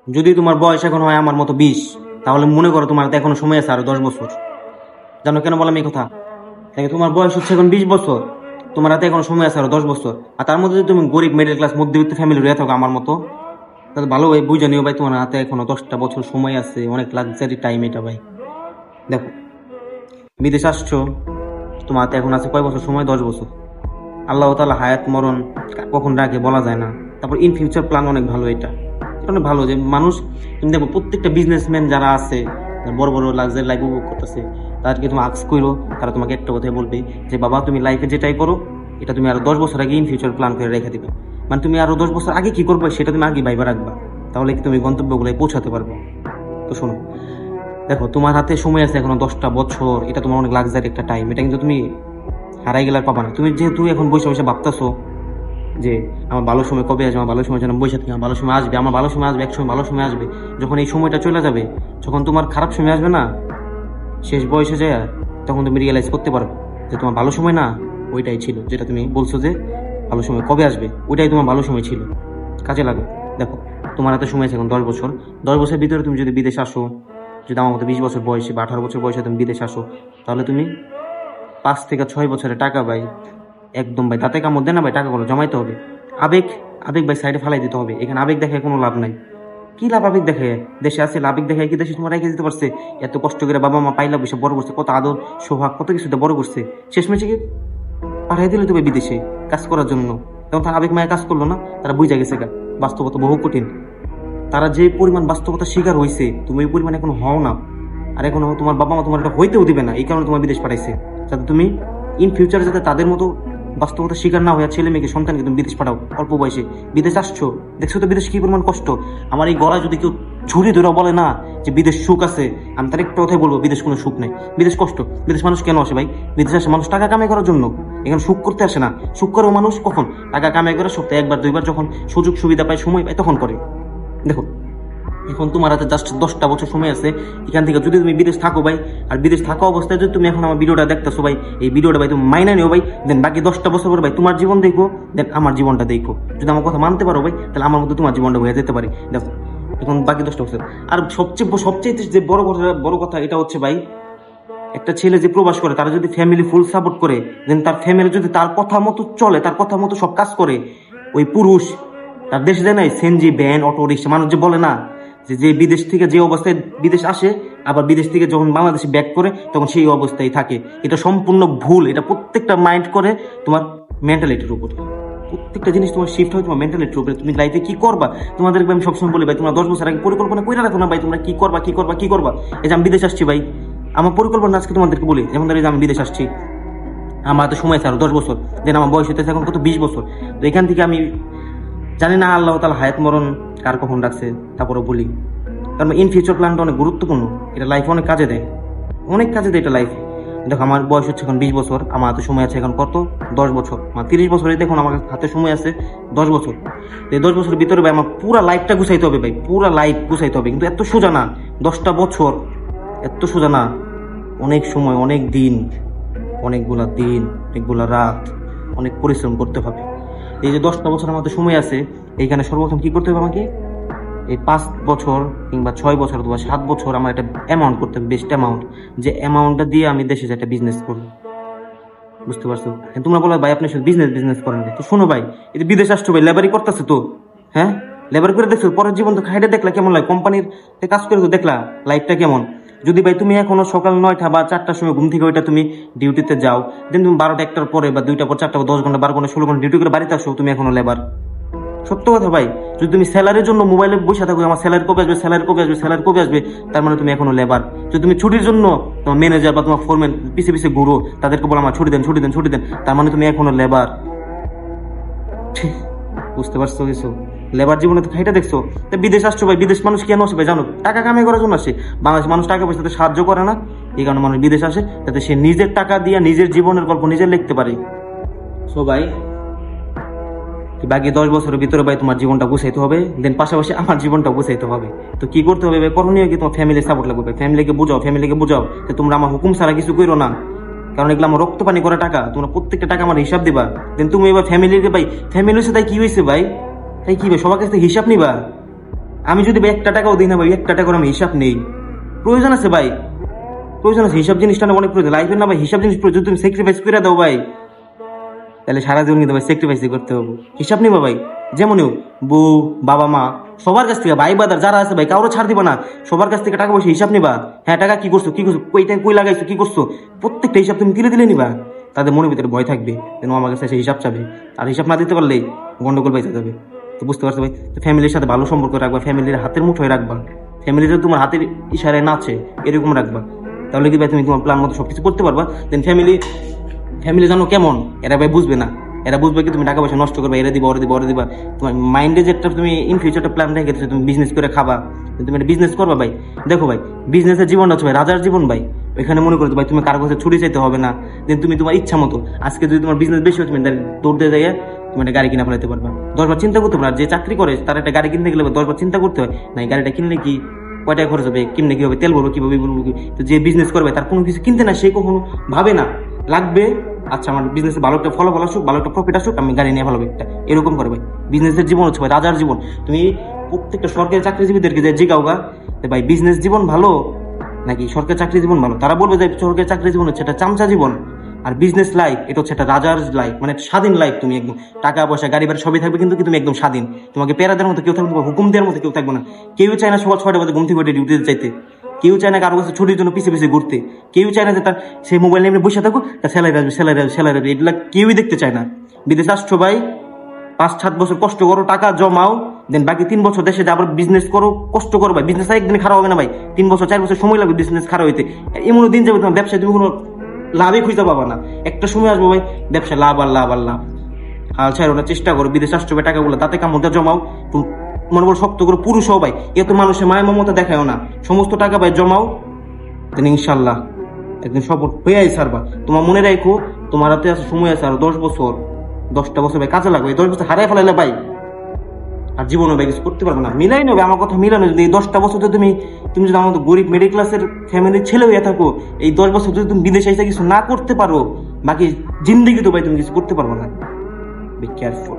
যদি তোমার বয়স এখন হয় আমার মতো 20, তাহলে মনে করো তোমার এখনো সময় আছে আরো 10 বছর। জানো কেন বললাম এই কথা? তোমার বয়স হচ্ছে এখন 20 বছর, তোমার হাতে এখনো সময় আছে আরো 10 বছর। আর তার মধ্যে যদি তুমি গরিব মিডল ক্লাস মধ্যবিত্ত ফ্যামিলি রয়ে থাকো আমার মতো, তাহলে ভালো ভাই বুঝে নিও ভাই, তোমার হাতে এখনো 10টা বছর সময় আছে, অনেক লাক্সারি টাইম এটা ভাই। দেখো, বিদেশ আসছো, তোমার হাতে এখন আছে কয় বছর সময়? 10 বছর। আল্লাহ তাআলা হায়াত মরণ কখন রাখে বলা যায় না। তারপর ইন ফিউচার প্ল্যান অনেক ভালো, এটা অনেক ভালো যে মানুষ, তুমি দেখো প্রত্যেকটা বিজনেসম্যান যারা আছে, বড় বড় লাক্সারি লাইফ উপভোগ করতেছে, তাদেরকে তুমি আস্ক করো, তারা তোমাকে একটা কথাই বলবে যে বাবা তুমি লাইফে যেটাই করো এটা তুমি আরো 10 বছর আগে ইন ফিউচার প্ল্যান করে রেখে দিবে। মানে তুমি আরো 10 বছর আগে কি করবে সেটা তুমি আগে ভাইবা রাখবা, তাহলে কি তুমি গন্তব্যগুলোয় পৌঁছাতে পারবে। তো শোনো, দেখো তোমার হাতে সময় আছে এখনো 10টা বছর, এটা তোমার অনেক লাক্সারি একটা টাইম, এটা কিন্তু তুমি হারাই গেলে আর পাবা না। তুমি যেহেতু এখন বসে বসে ভাবতেছো যে আমার ভালো সময় কবে আসবে, আমার ভালো সময় যেন বসে থাকি, আমার ভালো সময় আসবে, আমার ভালো সময় আসবে, একসময় ভালো সময় আসবে, যখন এই সময়টা চলে যাবে, যখন তোমার খারাপ সময় আসবে না, শেষ বয়সে যায়, তখন তুমি রিয়েলাইজ করতে পারবে যে তোমার ভালো সময় না ওইটাই ছিল, যেটা তুমি বলছো যে ভালো সময় কবে আসবে, ওইটাই তোমার ভালো সময় ছিল। কাজে লাগো। দেখো, তোমার হাতে সময় আছে এখন 10 বছর। 10 বছরের ভিতরে তুমি যদি বিদেশ আসো, যদি আমার মতো 20 বছর বয়সে বা 18 বছর বয়সে তুমি বিদেশ আসো, তাহলে তুমি 5 থেকে 6 বছরের টাকা ভাই, একদম ভাই তাতে কামড় দেয় না ভাই, টাকাগুলো জমাইতে হবে। আবেগ, আবেগ ভাই সাইডে ফালাই দিতে হবে, এখানে আবেগ দেখে কোনো লাভ নাই। কি লাভ আবেগ দেখে? দেশে আছে আবেগ দেখে কি দেশে তোমার রেখে দিতে পারছে? এত কষ্ট করে বাবা মা পাইলা বসে বড় করছে, কত আদর সোহাগ কত কিছুতে বড় করছে, শেষমেশে কি পাঠাই দিলে তুমি বিদেশে কাজ করার জন্য। তখন তার আবেগ মায়া কাজ করলো না, তারা বুঝা গেছে গা বাস্তবতা বহু কঠিন। তারা যে পরিমাণ বাস্তবতা শিকার হয়েছে তুমি ওই পরিমাণ এখন হও না, আর এখন তোমার বাবা মা তোমার এটা হইতেও দিবে না, এই কারণে তোমার বিদেশ পাঠাইছে, যাতে তুমি ইন ফিউচারে যাতে তাদের মতো বাস্তবতা শিকার না হয়ে ছেলে মেয়েকে সন্তানকে তুমি বিদেশ পাঠাও। অল্প বয়সে বিদেশ আসছো, দেখছো তো বিদেশ কি পরিমাণ কষ্ট। আমার এই গলায় যদি কেউ ঝুড়ি ধরে বলে না যে বিদেশ সুখ আছে, আমি তার একটা কথাই বলবো, বিদেশ কোনো সুখ নাই, বিদেশ কষ্ট। বিদেশ মানুষ কেন আসে ভাই? বিদেশ আসে মানুষ টাকা কামাই করার জন্য, এখানে সুখ করতে আসে না। সুখ করেও মানুষ কখন? টাকা কামাই করে সপ্তাহে 1-2 বার যখন সুযোগ সুবিধা পায়, সময় পায়, তখন করে। দেখো, এখন তোমার হাতে জাস্ট 10টা বছর সময় আছে, এখান থেকে যদি তুমি বিদেশ থাকো ভাই, আর বিদেশ থাকা অবস্থায় যদি তুমি এখন আমার ভিডিওটা দেখতেছো ভাই, এই ভিডিওটা ভাই তুমি মাইনা নিও ভাই, দেন বাকি 10টা বছর পর ভাই তোমার জীবন দেখো, দেন আমার জীবনটা দেখো। যদি আমার কথা মানতে পারো ভাই, তাহলে আমার মধ্যে তোমার জীবনটা হয়ে যেতে পারে। দেখো, এখন বাকি 10টা বছর। আর সবচেয়ে সবচেয়ে যে বড় কথা এটা হচ্ছে ভাই, একটা ছেলে যে প্রবাস করে, তারা যদি ফ্যামিলি ফুল সাপোর্ট করে, দেন তার ফ্যামিলি যদি তার কথা মতো চলে, তার কথা মতো সব কাজ করে, ওই পুরুষ তার দেশে যায় নাই সেনজি ভ্যান অটো রিক্সা, মানুষ যে বলে না যে বিদেশ থেকে যে অবস্থায় বিদেশ আসে, আবার বিদেশ থেকে যখন বাংলাদেশে ব্যাক করে তখন সেই অবস্থায় থাকে, এটা সম্পূর্ণ ভুল। এটা প্রত্যেকটা মাইন্ড করে তোমার মেন্টালিটির উপর, প্রত্যেকটা জিনিস তোমার শিফট হয় তোমার মেন্টালিটির উপরে। তুমি লাইফে কি করবা, তোমাদেরকে আমি সবসময় বলি ভাই, তোমরা 10 বছর আগে পরিকল্পনা করে রাখো না ভাই, তোমরা কি করবা কি করবা কি করবা। এই যে আমি বিদেশ আসছি ভাই, আমার পরিকল্পনা আজকে তোমাদেরকে বলি, যেমন ধরো আমি বিদেশ আসছি, আমার তো সময় আছে আরো 10 বছর, দেন আমার বয়স হইতেছে এখন কত 20 বছর। তো এখান থেকে আমি জানি না আল্লাহ তাআলা হায়াত মরণ কার কখন রাখছে, তারপরে বলি, কারণ ইন ফিউচার প্ল্যানটা অনেক গুরুত্বপূর্ণ, এটা লাইফে অনেক কাজে দেয়, অনেক কাজে দেয় এটা লাইফে। দেখো, আমার বয়স হচ্ছে এখন 20 বছর, আমার হাতে সময় আছে এখন কত? 10 বছর। আমার 30 বছরে দেখুন আমার হাতে সময় আছে 10 বছর। এই 10 বছরের ভিতরে ভাই আমার পুরা লাইফটা গুছাইতে হবে ভাই, পুরা লাইফ গুছাইতে হবে, কিন্তু এত সোজা না। 10টা বছর এত সোজা না, অনেক সময়, অনেক দিন, অনেকগুলা দিন, অনেকগুলা রাত, অনেক পরিশ্রম করতে হবে। এই যে 10টা বছর আমাদের সময় আছে, এইখানে সর্বপ্রথম কি করতে হবে আমাকে? এই 5 বছর কিংবা 6 বছর অথবা 7 বছর আমার একটা অ্যামাউন্ট করতে হবে, বেস্ট অ্যামাউন্ট, যে অ্যামাউন্টটা দিয়ে আমি দেশে একটা বিজনেস করবো। বুঝতে পারছো? তোমরা বলো ভাই আপনি শুধু বিজনেস করেন, তো শোনো ভাই, এই যে বিদেশ আসছো ভাই, লেবারি করতেছে তো, হ্যাঁ লেবার করে দেখছো, পরের জীবন তো খাইটে দেখলা কেমন লাগে, কোম্পানির কাজ করে তো দেখলা লাইফটা কেমন। যদি ভাই তুমি এখনো সকাল 9টা বা 4টার সময় ঘুম থেকে ওইটা তুমি ডিউটিতে যাও, দেন তুমি 12টা 1টার পরে বা 2টা পর 4টা 10 ঘন্টা 12 ঘন্টা 16 ঘন্টা ডিউটি করে বাড়িতে আসো, তুমি এখনো লেবার। সত্য কথা ভাই, যদি তুমি স্যালারির জন্য মোবাইলে বসে থাকো, আমার স্যালারি কবে আসবে, স্যালারি কবে আসবে, স্যালারি কবে আসবে, তার মানে তুমি এখনো লেবার। যদি তুমি ছুটির জন্য তোমার ম্যানেজার বা তোমার ফোরম্যান পিছিয়ে পিছিয়ে ঘুরো, তাদেরকে বলো আমার ছুটি দেন ছুটি দেন ছুটি দেন, তার মানে তুমি এখনো লেবার। বুঝতে পারছো কিছু? লেবার জীবনে তো খাইটা দেখছো। বিদেশ আসছো ভাই, বিদেশ মানুষ কেন আসে ভাই জানো? টাকা কামাই করার জন্য আসে। বাংলাদেশ মানুষ টাকা পয়সাতে সাহায্য করে না, এই কারণে মানুষ বিদেশ আসে, যাতে সে নিজের টাকা দিয়ে নিজের জীবনের গল্প নিজে লিখতে পারে। সো ভাই, বাকি 10 বছরের ভিতরে ভাই তোমার জীবনটা গুছাইতে হবে, দেন পাশাপাশি আমার জীবনটা গুছাইতে হবে। তো কি করতে হবে ভাই? করণীয় কি? তোমার ফ্যামিলি সাপোর্ট লাগবে, ফ্যামিলিকে বুঝাও যে তোমরা আমার হুকুম ছাড়া কিছু করো না, কারণ এগুলো আমার রক্ত পানি করা টাকা, তোমরা প্রত্যেকটা টাকা আমার হিসাব দিবা। দেন তুমি এবার ফ্যামিলিকে ভাই, ফ্যামিলি হচ্ছে তাই কি হয়েছে ভাই, তাই কি ভাই সবার কাছ থেকে হিসাব নিবা? আমি যদি ভাই একটা টাকাও দিই না ভাই, একটা টাকার আমি হিসাব নেই, প্রয়োজন আছে ভাই, প্রয়োজন আছে, হিসাব জিনিসটা না অনেক প্রয়োজন লাইফের না ভাই, হিসাব জিনিস প্রয়োজন। তুমি স্যাক্রিফাইস করে দাও ভাই, তাহলে সারা জীবন কিন্তু ভাই স্যাক্রিফাইসই করতে হবে। হিসাব নিবা ভাই, যেমন হোক বউ বাবা মা সবার কাছ থেকে, ভাই বাদার যারা আছে ভাই কারো ছাড় দিবা না, সবার কাছ থেকে টাকা পয়সা হিসাব নিবা। হ্যাঁ টাকা কি করছো, কইটা কই লাগাইছো, কি করছো, প্রত্যেকটা হিসাব তুমি দিলে নিবা। তাদের মনের ভিতরে ভয় থাকবে যেন আমার কাছে এসে হিসাব চাবে, আর হিসাব না দিতে পারলে গন্ডগোল বাইসা যাবে। তো বুঝতে পারছো ভাই, তো ফ্যামিলির সাথে ভালো সম্পর্ক রাখবা, ফ্যামিলির হাতের মুঠোয় রাখবা, ফ্যামিলিটা তোমার হাতের ইশারায় নাচে এরকম রাখবা, তাহলে কি ভাই তুমি তোমার প্ল্যান মতো সবকিছু করতে পারবা। দেন ফ্যামিলি জানো কেমন, এরা ভাই বুঝবে না, এরা বুঝবে কি তুমি টাকা পয়সা নষ্ট করবে, এরা দিবা ওরা দিবা ওরা দিবা। তোমার মাইন্ডে যেটা তুমি ইন ফিউচারটা প্ল্যান রেখেছো, তুমি বিজনেস করে খাবা, তুমি একটা বিজনেস করবা ভাই। দেখো ভাই বিজনেসের জীবনটা হচ্ছে ভাই রাজার জীবন ভাই, ওইখানে মনে করো ভাই তুমি কারো কাছে ছুটি চাইতে হবে না। দেন তুমি তোমার ইচ্ছা মতো, আজকে যদি তোমার বিজনেস বেশি হয় তুমি দৌড়তে যাই তুমি একটা গাড়ি কিনা ফেলাতে পারবা, 10 বার চিন্তা করতে পারবা। যে চাকরি করে তার একটা গাড়ি কিনতে গেলে 10 বার চিন্তা করতে হয়, না এই গাড়িটা কিনলে কি কয় টাকা খরচ হবে, কিনলে কি হবে, তেল ভরবো কিভাবে বলবো কি। তো যে বিজনেস করবে তার কোনো কিছু কিনতে না, সে কখনো ভাবে না লাগবে আচ্ছা আমার বিজনেসে ভালো একটা ফলাফল আসুক, ভালো একটা প্রফিট আসুক, আমি গাড়ি নিয়ে ভালো একটা, এরকম করে ভাই। বিজনেসের জীবন হচ্ছে ভাই রাজার জীবন। তুমি প্রত্যেকটা সরকারি চাকরিজীবীদেরকে যে জিগাও গা ভাই বিজনেস জীবন ভালো নাকি সরকারি চাকরি জীবন ভালো, তারা বলবে যে সরকারি চাকরি জীবন হচ্ছে একটা চামচা জীবন, আর বিজনেস লাইফ এটা হচ্ছে একটা রাজার লাইফ, মানে স্বাধীন লাইফ। তুমি একদম টাকা পয়সা গাড়ি বাড়ি সবই থাকবে, কিন্তু তুমি একদম স্বাধীন, তোমাকে পেরা দেওয়ার মতো কেউ থাকবে, তোমার হুকুম দেওয়ার মতো কেউ থাকবে না। কেউ চায় না সকাল 6টা বাজে ঘুম থেকে ডিউটিতে চাইতে, কেউ চায় না কারো কাছে ছুটির জন্য পিছিয়ে পিছিয়ে ঘুরতে, কেউ চায় না যে তার সেই মোবাইল নিয়ে বসে থাকুক, তার স্যালারি আসবে স্যালারি আসবে স্যালারি আসবে, এগুলা কেউই দেখতে চায় না। বিদেশে আসছো ভাই 5-7 বছর কষ্ট করো, টাকা জমাও, দেন বাকি 3 বছর দেশে আবার বিজনেস করো, কষ্ট করো ভাই। বিজনেস একদিন খারাপ হবে না ভাই, 3 বছর 4 বছর সময় লাগবে বিজনেস খারাপ হইতে। এমন দিন যাবে তোমার ব্যবসায় তুমি কোনো লাভই খুঁজে পাবা না, একটা সময় আসবো ভাই ব্যবসায় লাভ আর লাভ আর লাভ। হাল ছাড়ো না, চেষ্টা করো, বিদেশে আসছো ভাই টাকাগুলো তাতে কামড়টা জমাও, মনে বল শক্ত করে, পুরুষ হও ভাই, এত মানুষের মায়া মমতা দেখায়ও না, সমস্ত টাকা ভাই জমাও, দেন ইনশাল্লাহ একদিন সফল হয়েই ছাড়বা। তোমার মনে রাখো তোমার হাতে আছে সময় আছে আর 10 বছর, 10টা বছর ভাই কাজে লাগবে, 10 বছর হারাই ফেলাইলে ভাই আর জীবনে ভাই কিছু করতে পারবে না। মিলাই নেবে আমার কথা, মিলানো যদি এই 10টা বছর তুমি যদি আমার মতো গরিব মিডিল ক্লাসের ফ্যামিলির ছেলে হয়ে থাকো, এই 10 বছর যদি তুমি বিদেশে এসে কিছু না করতে পারো, বাকি জিন্দেগি তো ভাই তুমি কিছু করতে পারবে না। Be careful.